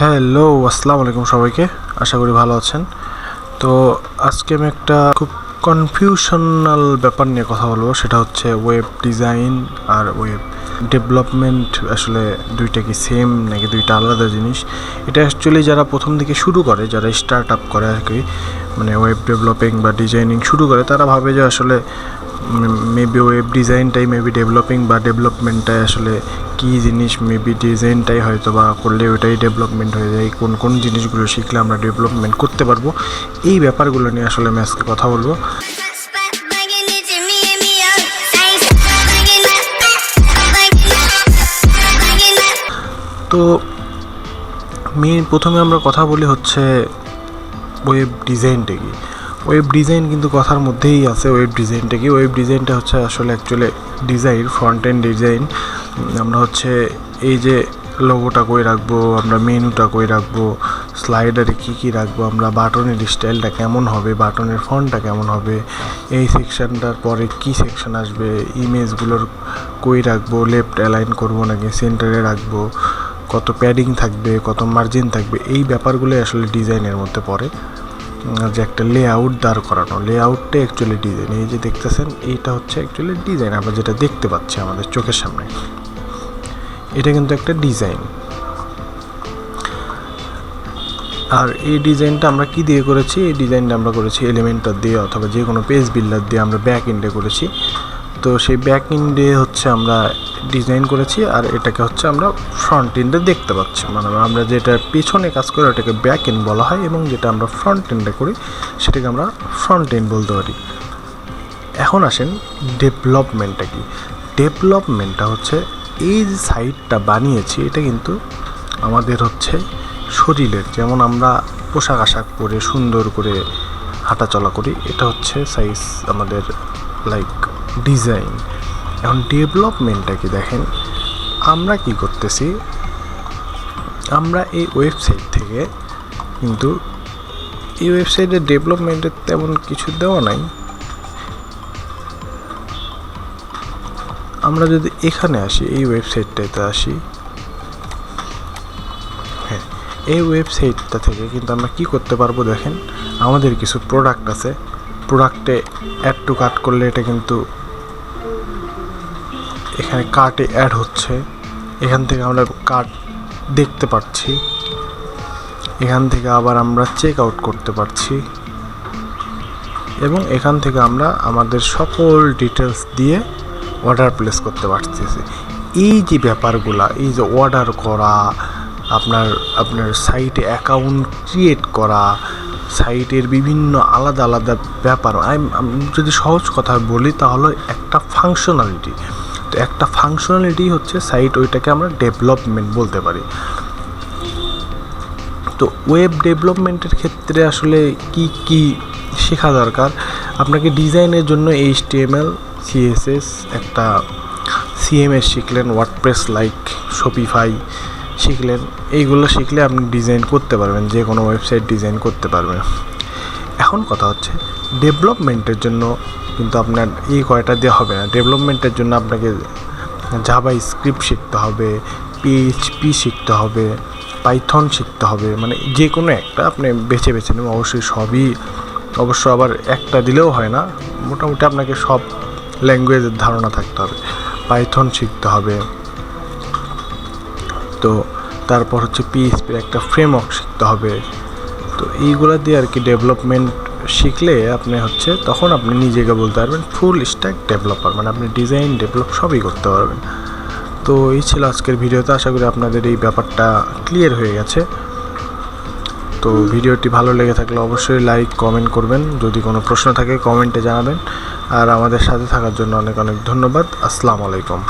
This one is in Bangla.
হ্যালো, আসসালামু আলাইকুম সবাইকে। আশা করি ভালো আছেন। তো আজকে আমি একটা খুব কনফিউশনাল ব্যাপার নিয়ে কথা বলবো, সেটা হচ্ছে ওয়েব ডিজাইন আর ওয়েব ডেভেলপমেন্ট। আসলে দুইটা কি সেম নাকি দুইটা আলাদা জিনিস? এটা অ্যাকচুয়ালি যারা প্রথম দিকে শুরু করে, যারা স্টার্ট আপ করে আর কি, মানে ওয়েব ডেভেলপিং বা ডিজাইনিং শুরু করে, তারা ভাবে যে আসলে মেবি ওয়েব ডিজাইনটাই মেবি ডেভেলপিং বা ডেভেলপমেন্টটাই আসলে কী জিনিস, মেবি ডিজাইনটাই হয়তো বা করলে ওটাই ডেভেলপমেন্ট হয়ে যায়। কোন কোন জিনিসগুলো শিখলে আমরা ডেভেলপমেন্ট করতে পারবো, এই ব্যাপারগুলো নিয়ে আসলে আমি আজকে কথা বলবো। তো প্রথমে আমরা কথা বলি হচ্ছে ওয়েব ডিজাইনটা কি। ওয়েব ডিজাইন কিন্তু কথার মধ্যেই আছে। ওয়েব ডিজাইনটা কি? ওয়েব ডিজাইনটা হচ্ছে আসলে actually design, front end design. আমরা হচ্ছে এই যে লোগোটা কই রাখবো, আমরা মেনুটা কই রাখবো, স্লাইডারে কী রাখবো, আমরা বাটনের স্টাইলটা কেমন হবে, বাটনের ফন্টটা কেমন হবে, এই সেকশানটার পরে কী সেকশন আসবে, ইমেজগুলোর কই রাখবো, লেফট অ্যালাইন করবো নাকি সেন্টারে রাখবো, কত প্যাডিং থাকবে, কত মার্জিন থাকবে, এই ব্যাপারগুলোই আসলে ডিজাইনের মধ্যে পড়ে। যে একটা লেআউট দাঁড় করানো, লেআউটটা অ্যাকচুয়ালি ডিজাইন। এই যে দেখতেছেন, এইটা হচ্ছে অ্যাকচুয়ালি ডিজাইন। আমরা যেটা দেখতে পাচ্ছি আমাদের চোখের সামনে, এটা কিন্তু একটা ডিজাইন। আর এই ডিজাইনটা আমরা কি দিয়ে করেছি? এই ডিজাইনটা আমরা করেছি এলিমেন্টর দিয়ে অথবা যে কোনো পেজ বিল্ডার দিয়ে আমরা ব্যাক এন্ডে করেছি। তো সেই ব্যাক এন্ডে হচ্ছে আমরা ডিজাইন করেছি, আর এটাকে হচ্ছে আমরা ফ্রন্ট এন্ডে দেখতে পাচ্ছি। মানে আমরা যেটা পেছনে কাজ করি ওটাকে ব্যাক এন্ড বলা হয়, এবং যেটা আমরা ফ্রন্ট এন্ডে করি সেটাকে আমরা ফ্রন্ট এন্ড বলতে পারি। এখন আসেন ডেভেলপমেন্টটা কি। ডেভেলপমেন্টটা হচ্ছে এই যে সাইটটা বানিয়েছি, এটা কিন্তু আমাদের হচ্ছে শরীরের, যেমন আমরা পোশাক আশাক পরে সুন্দর করে হাঁটাচলা করি, এটা হচ্ছে সাইজ আমাদের লাইক ডিজাইন। এখন ডেভেলপমেন্টটা কি দেখেন, আমরা কি করতেছি, আমরা এই ওয়েবসাইট থেকে কিন্তু এই ওয়েবসাইটে ডেভেলপমেন্টের তেমন কিছু দেওয়া নাই। আমরা যদি এখানে আসি, এই ওয়েবসাইটটাতে আসি, হ্যাঁ, এই ওয়েবসাইটটা থেকে কিন্তু আমরা কি করতে পারবো দেখেন, আমাদের কিছু প্রোডাক্ট আছে, প্রোডাক্টে অ্যাড টু কার্ট করলে এটা কিন্তু এখানে কার্টে অ্যাড হচ্ছে। এখান থেকে আমরা কার্ট দেখতে পাচ্ছি, এখান থেকে আবার আমরা চেক আউট করতে পারছি, এবং এখান থেকে আমরা আমাদের সকল ডিটেলস দিয়ে অর্ডার প্লেস করতে পারতেছি। এই যে ব্যাপারগুলা, এই যে অর্ডার করা, আপনার সাইটে অ্যাকাউন্ট ক্রিয়েট করা, সাইটের বিভিন্ন আলাদা আলাদা ব্যাপার, আমি যদি সহজ কথা বলি তাহলে একটা ফাংশনালিটি। তো একটা ফাংশনালিটি হচ্ছে সাইট, ওইটাকে আমরা ডেভেলপমেন্ট বলতে পারি। তো ওয়েব ডেভেলপমেন্টের ক্ষেত্রে আসলে কি শেখা দরকার? আপনাকে ডিজাইনের জন্য HTML, CSS, একটা CMS শিখলেন, ওয়ার্ডপ্রেস লাইক শপিফাই শিখলেন। এইগুলো শিখলে আপনি ডিজাইন করতে পারবেন, যে কোনো ওয়েবসাইট ডিজাইন করতে পারবেন। এখন কথা হচ্ছে ডেভেলপমেন্টের জন্য কিন্তু আপনার এই কয়টা দিয়ে হবে না। ডেভেলপমেন্টের জন্য আপনাকে জাভা স্ক্রিপ্ট শিখতে হবে, PHP শিখতে হবে, পাইথন শিখতে হবে, মানে যে কোনো একটা আপনি বেছে নেবেন। অবশ্য আবার একটা দিলেও হয় না, মোটামুটি আপনাকে সব ল্যাঙ্গুয়েজের ধারণা থাকতে হবে। পাইথন শিখতে হবে, তো তারপর হচ্ছে PHP একটা ফ্রেমওয়ার্ক শিখতে হবে। তো এইগুলো দিয়ে আর কি ডেভেলপমেন্ট শিখলে আপনি হচ্ছে তখন আপনি নিজেকে বলতে পারবেন ফুল স্ট্যাক ডেভেলপার, মানে আপনি ডিজাইন ডেভেলপ সবই করতে পারবেন। তো এই ছিল আজকের ভিডিওতে। আশা করি আপনাদের এই ব্যাপারটা ক্লিয়ার হয়ে গেছে। তো ভিডিওটি ভালো লেগে থাকলে অবশ্যই লাইক কমেন্ট করবেন, যদি কোনো প্রশ্ন থাকে কমেন্টে জানাবেন। আর আমাদের সাথে থাকার জন্য অনেক অনেক ধন্যবাদ। আসসালামু আলাইকুম।